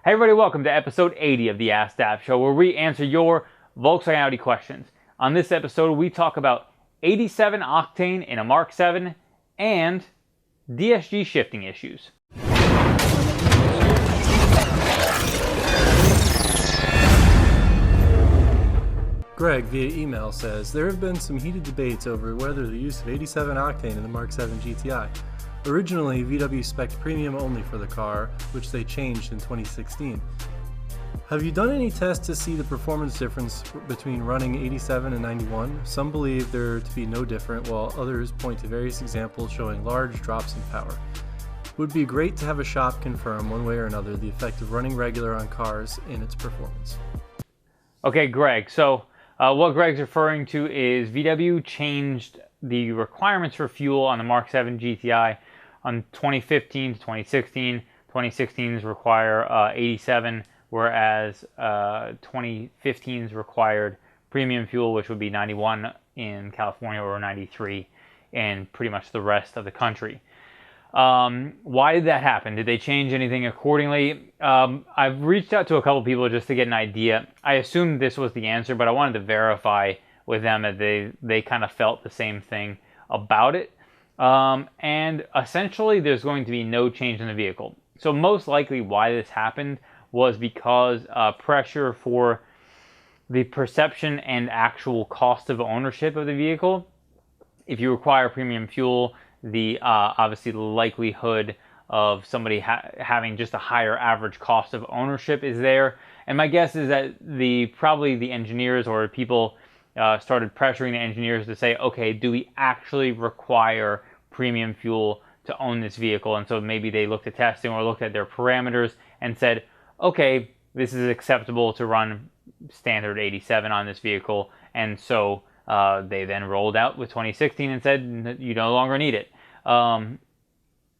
Hey everybody, welcome to episode 80 of the Askdap show, where we answer your Volkswagen Audi questions. On this episode, we talk about 87 octane in a Mark 7 and DSG shifting issues. Greg via email says, there have been some heated debates over whether the use of 87 octane in the Mark 7 GTI. Originally, VW spec'd premium only for the car, which they changed in 2016. Have you done any tests to see the performance difference between running 87 and 91? Some believe there to be no different, while others point to various examples showing large drops in power. Would be great to have a shop confirm one way or another the effect of running regular on cars in its performance. Okay, Greg, so what Greg's referring to is VW changed the requirements for fuel on the Mark 7 GTI on 2015 to 2016. 2016's require 87, whereas 2015's required premium fuel, which would be 91 in California or 93 in pretty much the rest of the country. Why did that happen? Did they change anything accordingly? I've reached out to a couple people just to get an idea. I assumed this was the answer, but I wanted to verify with them that they kind of felt the same thing about it. And essentially there's going to be no change in the vehicle. So most likely why this happened was because pressure for the perception and actual cost of ownership of the vehicle. If you require premium fuel, the obviously the likelihood of somebody having just a higher average cost of ownership is there. And my guess is that probably the engineers or people started pressuring the engineers to say, okay, do we actually require premium fuel to own this vehicle? And so maybe they looked at testing or looked at their parameters and said, okay, this is acceptable to run standard 87 on this vehicle. And so they then rolled out with 2016 and said, you no longer need it.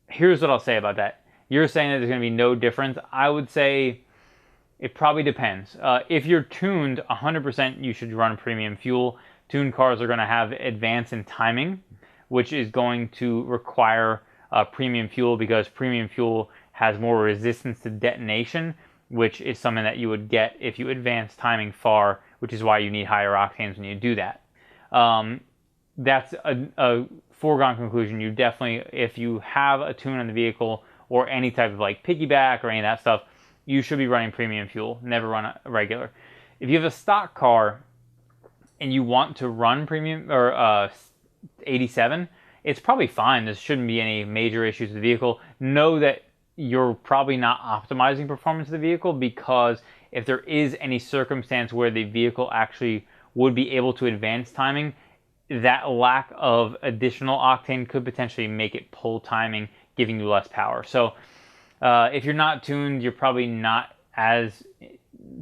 Here's what I'll say about that. You're saying that there's going to be no difference. I would say it probably depends. If you're tuned 100%, you should run premium fuel. Tuned cars are going to have advance in timing, which is going to require premium fuel because premium fuel has more resistance to detonation, which is something that you would get if you advance timing far, which is why you need higher octanes when you do that. That's a foregone conclusion. You definitely, if you have a tune on the vehicle or any type of like piggyback or any of that stuff, you should be running premium fuel, never run a regular. If you have a stock car and you want to run premium or 87, it's probably fine. There shouldn't be any major issues with the vehicle. Know that you're probably not optimizing performance of the vehicle, because if there is any circumstance where the vehicle actually would be able to advance timing, that lack of additional octane could potentially make it pull timing, giving you less power. So if you're not tuned, you're probably not as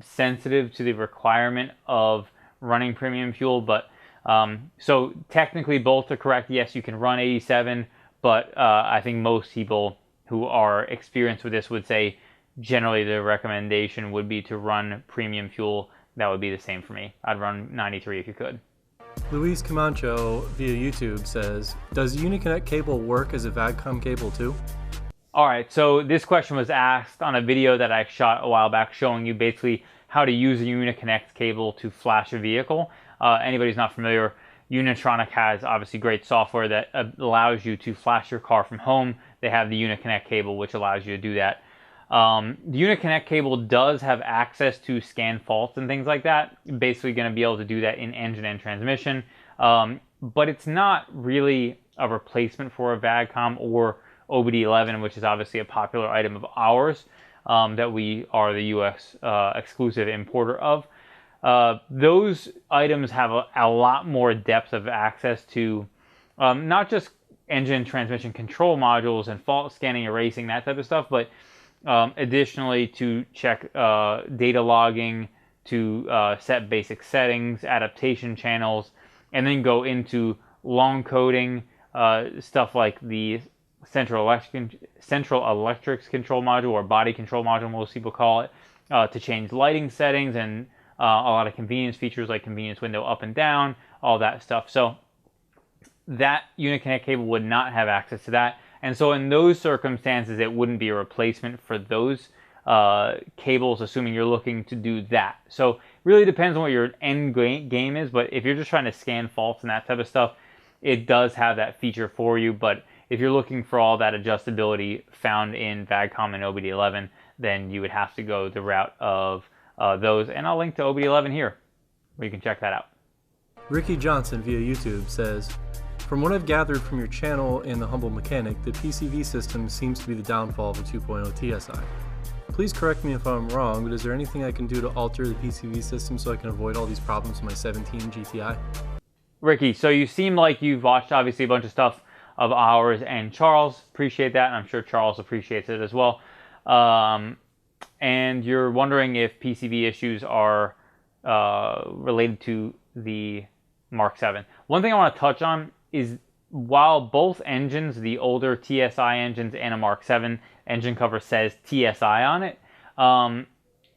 sensitive to the requirement of running premium fuel. But so technically both are correct. Yes, you can run 87, but I think most people who are experienced with this would say generally the recommendation would be to run premium fuel. That would be the same for me. I'd run 93 if you could. Luis Camacho via YouTube says, does Uniconnect Cable work as a VAGCOM cable too? All right, so this question was asked on a video that I shot a while back showing you basically how to use a Uniconnect cable to flash a vehicle. Anybody who's not familiar, Unitronic has obviously great software that allows you to flash your car from home. They have the Uniconnect cable, which allows you to do that. The Uniconnect cable does have access to scan faults and things like that. Basically going to be able to do that in engine and transmission. But it's not really a replacement for a VAGCOM or OBDeleven, which is obviously a popular item of ours that we are the US exclusive importer of. Those items have a lot more depth of access to not just engine and transmission control modules and fault scanning, erasing, that type of stuff, but additionally to check data logging, to set basic settings, adaptation channels, and then go into long coding, stuff like the central electrics control module, or body control module most people call it, to change lighting settings and a lot of convenience features like convenience window up and down, all that stuff. So that Uniconnect cable would not have access to that. And so in those circumstances, it wouldn't be a replacement for those cables, assuming you're looking to do that. So really depends on what your end game is, but if you're just trying to scan faults and that type of stuff, it does have that feature for you. But if you're looking for all that adjustability found in VAGCOM and OBDeleven, then you would have to go the route of those. And I'll link to OBDeleven here, where you can check that out. Ricky Johnson via YouTube says, from what I've gathered from your channel and the Humble Mechanic, the PCV system seems to be the downfall of the 2.0 TSI. Please correct me if I'm wrong, but is there anything I can do to alter the PCV system so I can avoid all these problems with my 17 GTI? Ricky, so you seem like you've watched obviously a bunch of stuff of ours and Charles. Appreciate that, and I'm sure Charles appreciates it as well. And you're wondering if PCV issues are related to the Mark 7. One thing I want to touch on is while both engines, the older TSI engines and a Mark 7 engine cover says TSI on it,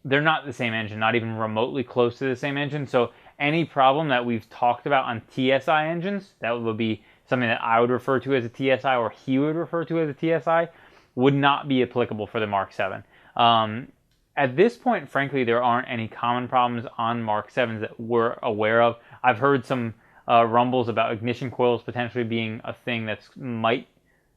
they're not the same engine, not even remotely close to the same engine. So any problem that we've talked about on TSI engines, that would be something that I would refer to as a TSI or he would refer to as a TSI, would not be applicable for the Mark 7. At this point, frankly, there aren't any common problems on Mark 7s that we're aware of. I've heard some rumbles about ignition coils potentially being a thing that might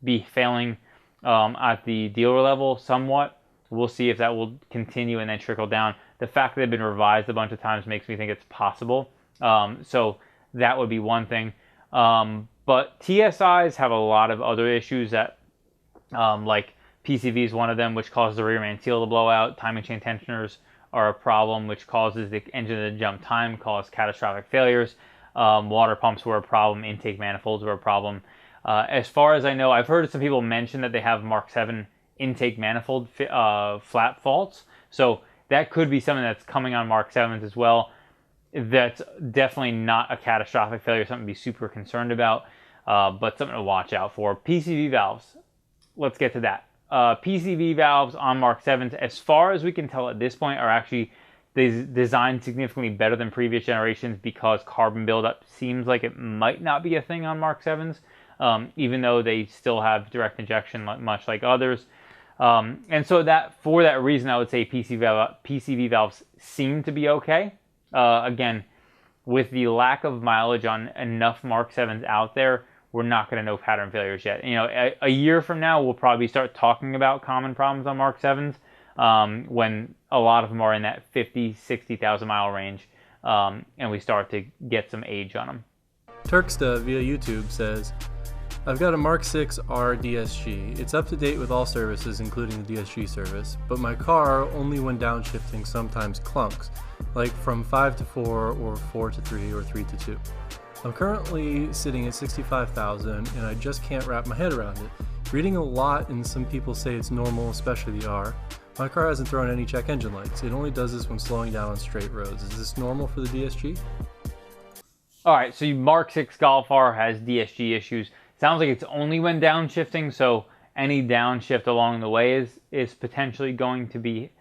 be failing at the dealer level somewhat. We'll see if that will continue and then trickle down. The fact that they've been revised a bunch of times makes me think it's possible. So that would be one thing. But TSIs have a lot of other issues that, like PCV is one of them, which causes the rear mantille to blow out. Timing chain tensioners are a problem, which causes the engine to jump time, cause catastrophic failures. Water pumps were a problem. Intake manifolds were a problem. As far as I know, I've heard some people mention that they have Mark 7 intake manifold flat faults. So that could be something that's coming on Mark 7s as well. That's definitely not a catastrophic failure, something to be super concerned about, but something to watch out for. PCV valves. Let's get to that. PCV valves on Mark 7s, as far as we can tell at this point, are actually designed significantly better than previous generations because carbon buildup seems like it might not be a thing on Mark 7s, even though they still have direct injection much like others. And so that for that reason, I would say PCV valves seem to be okay. Again, with the lack of mileage on enough Mark 7s out there, we're not going to know pattern failures yet. You know, a year from now, we'll probably start talking about common problems on Mark 7s when a lot of them are in that 50, 60,000 mile range, and we start to get some age on them. Turksta via YouTube says, I've got a Mark 6 R DSG. It's up to date with all services, including the DSG service, but my car, only when downshifting, sometimes clunks, like from 5 to 4 or 4 to 3 or 3 to 2. I'm currently sitting at 65,000 and I just can't wrap my head around it. Reading a lot and some people say it's normal, especially the R. My car hasn't thrown any check engine lights. It only does this when slowing down on straight roads. Is this normal for the DSG? All right, so Mark 6 Golf R has DSG issues. Sounds like it's only when downshifting, so any downshift along the way is potentially going to be,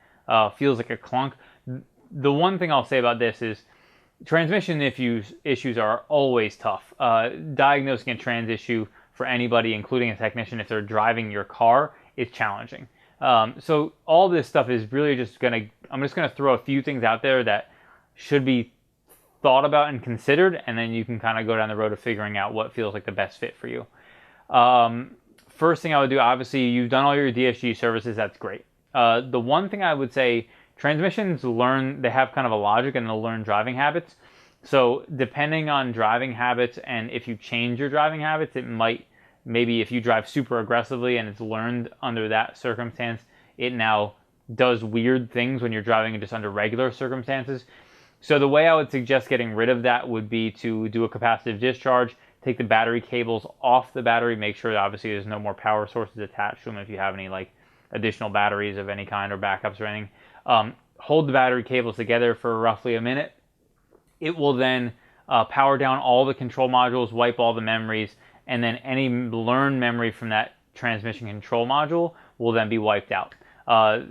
feels like a clunk. The one thing I'll say about this is transmission issues are always tough. Diagnosing a trans issue for anybody, including a technician, if they're driving your car, is challenging. So all this stuff is really just I'm just gonna throw a few things out there that should be thought about and considered, and then you can kind of go down the road of figuring out what feels like the best fit for you. First thing I would do, obviously, you've done all your DSG services, that's great. The one thing I would say, transmissions they have kind of a logic and they'll learn driving habits. So depending on driving habits and if you change your driving habits, it might, maybe if you drive super aggressively and it's learned under that circumstance, it now does weird things when you're driving just under regular circumstances. So the way I would suggest getting rid of that would be to do a capacitive discharge, take the battery cables off the battery, make sure that obviously there's no more power sources attached to them if you have any like additional batteries of any kind or backups or anything. Hold the battery cables together for roughly a minute. It will then power down all the control modules, wipe all the memories, and then any learned memory from that transmission control module will then be wiped out.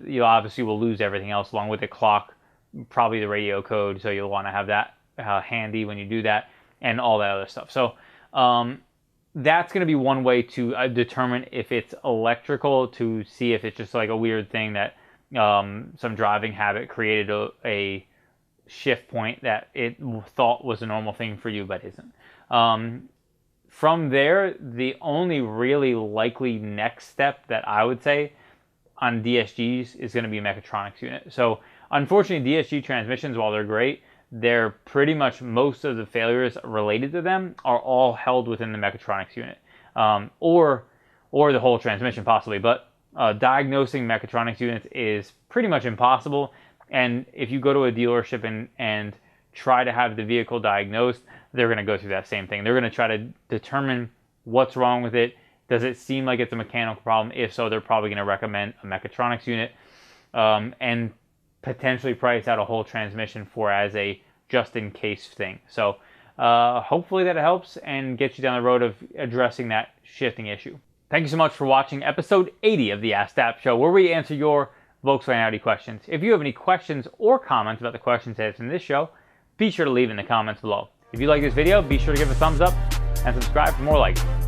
You obviously will lose everything else along with the clock, probably the radio code, so you'll want to have that handy when you do that, and all that other stuff. So that's going to be one way to determine if it's electrical, to see if it's just like a weird thing that some driving habit created a shift point that it thought was a normal thing for you, but isn't. From there, the only really likely next step that I would say on DSGs is going to be a mechatronics unit. So unfortunately, DSG transmissions, while they're great, they're pretty much most of the failures related to them are all held within the mechatronics unit, or the whole transmission possibly. But diagnosing mechatronics units is pretty much impossible. And if you go to a dealership and try to have the vehicle diagnosed, they're going to go through that same thing. They're going to try to determine what's wrong with it. Does it seem like it's a mechanical problem? If so, they're probably going to recommend a mechatronics unit, and potentially price out a whole transmission for as a just-in-case thing. So hopefully that helps and gets you down the road of addressing that shifting issue. Thank you so much for watching episode 80 of the Askdap Show, where we answer your Volkswagen and Audi questions. If you have any questions or comments about the questions answered in this show, be sure to leave in the comments below. If you like this video, be sure to give it a thumbs up and subscribe for more like it.